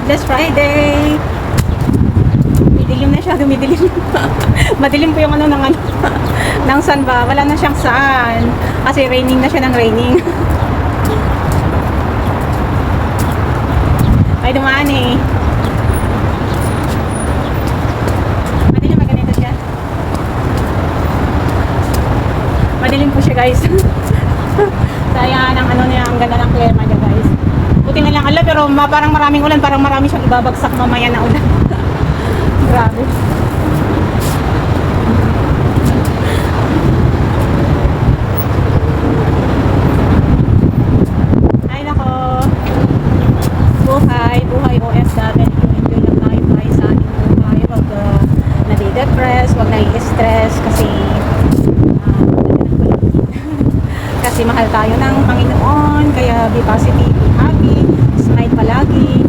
Bless Friday! Dumidilim na siya, dumidilim. Madilim po yung ano ng ano, ng sun ba? Wala na siyang sun. Kasi raining na siya ng raining. Ay, dumaan eh. Madilim, maganito siya. Madilim po siya, guys. Kaya ang ano niya, ang ganda ng klema niya, guys. Buti na lang, ala, pero parang maraming ulan, parang marami siyang ibabagsak mamaya na ulan. Grabe. Ay, nako. Buhay OFW. Enjoy lang tayo guys sa ating buhay. Huwag nade-depress, huwag nai-stress kasi kasi mahal tayo ng Panginoon. Kaya be positive, be happy, smile palagi.